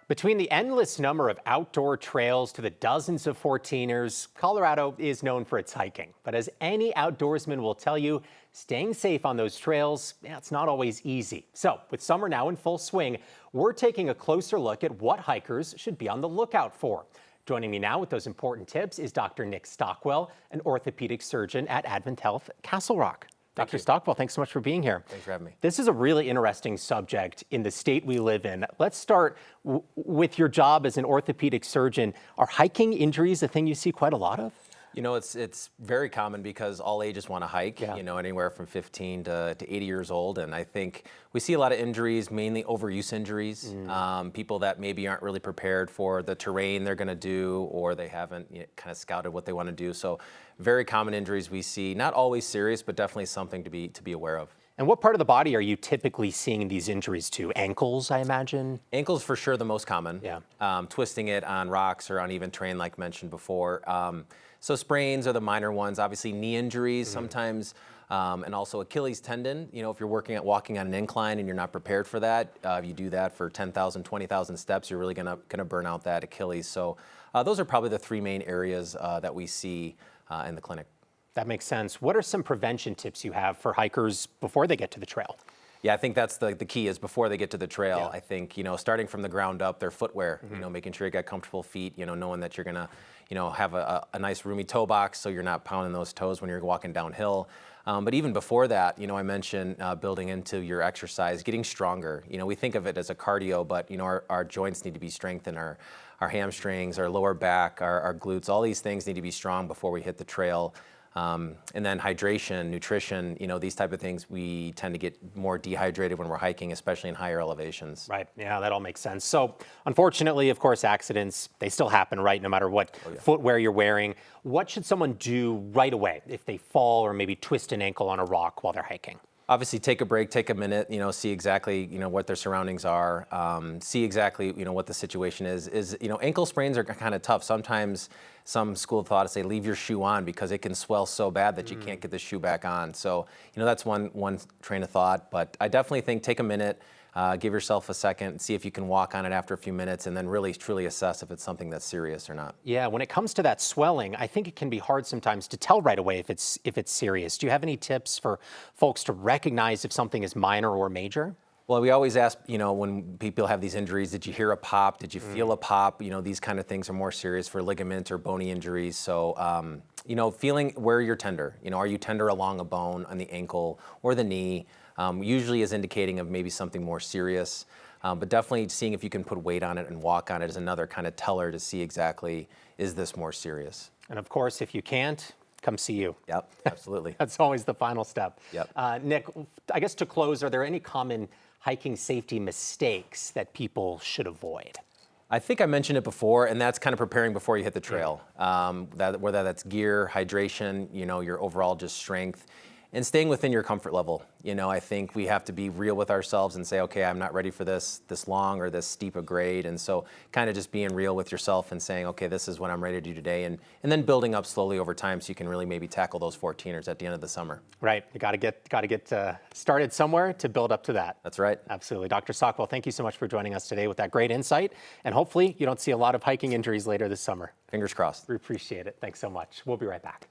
Between the endless number of outdoor trails to the dozens of 14ers, Colorado is known for its hiking. But as any outdoorsman will tell you, staying safe on those trails, it's not always easy. So with summer now in full swing, we're taking a closer look at what hikers should be on the lookout for. Joining me now with those important tips is Dr. Nick Stockwell, an orthopedic surgeon at AdventHealth Castle Rock. Dr. Stockwell, thanks so much for being here. Thanks for having me. This is a really interesting subject in the state we live in. Let's start with your job as an orthopedic surgeon. Are hiking injuries a thing you see quite a lot of? You know, it's very common because all ages want to hike, Yeah. you know, anywhere from 15 to 80 years old. And I think we see a lot of injuries, mainly overuse injuries, people that maybe aren't really prepared for the terrain they're going to do, or they haven't kind of scouted what they want to do. So very common injuries we see, not always serious, but definitely something to be aware of. And what part of the body are you typically seeing these injuries to? Ankles, I imagine? Ankles for sure the most common. Yeah. Twisting it on rocks or uneven terrain like mentioned before. So sprains are the minor ones, obviously knee injuries sometimes, and also Achilles tendon. You know, if you're walking on an incline and you're not prepared for that, if you do that for 10,000, 20,000 steps, you're really gonna burn out that Achilles. So those are probably the three main areas that we see in the clinic. That makes sense. What are some prevention tips you have for hikers before they get to the trail? Yeah, I think that's the key is before they get to the trail. Yeah. I think, you know, starting from the ground up, their footwear, you know, making sure you got comfortable feet, you know, knowing that you're gonna, you know, have a nice roomy toe box so you're not pounding those toes when you're walking downhill. But even before that, you know, I mentioned building into your exercise, getting stronger. You know, we think of it as a cardio, but, you know, our joints need to be strengthened, our hamstrings, our lower back, our glutes, all these things need to be strong before we hit the trail. And then hydration, nutrition, you know, these type of things, we tend to get more dehydrated when we're hiking, especially in higher elevations. Right, yeah, that all makes sense. So unfortunately, of course, accidents, they still happen, right, no matter what footwear you're wearing. What should someone do right away if they fall or maybe twist an ankle on a rock while they're hiking? Obviously, take a break, take a minute, you know, see exactly, you know, what their surroundings are, see exactly, you know, what the situation is, you know, ankle sprains are kind of tough. Sometimes some school of thought to say, leave your shoe on because it can swell so bad that you can't get the shoe back on. So, you know, that's one train of thought, but I definitely think take a minute, give yourself a second, see if you can walk on it after a few minutes, and then really truly assess if it's something that's serious or not. Yeah, when it comes to that swelling, I think it can be hard sometimes to tell right away if it's serious. Do you have any tips for folks to recognize if something is minor or major? Well, we always ask, you know, when people have these injuries, did you hear a pop? Did you feel a pop? You know, these kind of things are more serious for ligament or bony injuries. So, you know, feeling where you're tender. You know, are you tender along a bone on the ankle or the knee? Usually is indicating of maybe something more serious. But definitely seeing if you can put weight on it and walk on it is another kind of teller to see exactly, is this more serious? And of course, if you can't, come see you. Yep, absolutely. That's always the final step. Yep. Nick, I guess to close, are there any common hiking safety mistakes that people should avoid? I think I mentioned it before, and that's kind of preparing before you hit the trail. Whether that's gear, hydration, you know, your overall just strength, and staying within your comfort level. You know, I think we have to be real with ourselves and say, okay, I'm not ready for this long or this steep a grade. And so kind of just being real with yourself and saying, okay, this is what I'm ready to do today. And then building up slowly over time so you can really maybe tackle those 14ers at the end of the summer. Right, you got to get started somewhere to build up to that. That's right. Absolutely. Dr. Stockwell, thank you so much for joining us today with that great insight. And hopefully you don't see a lot of hiking injuries later this summer. Fingers crossed. We appreciate it. Thanks so much. We'll be right back.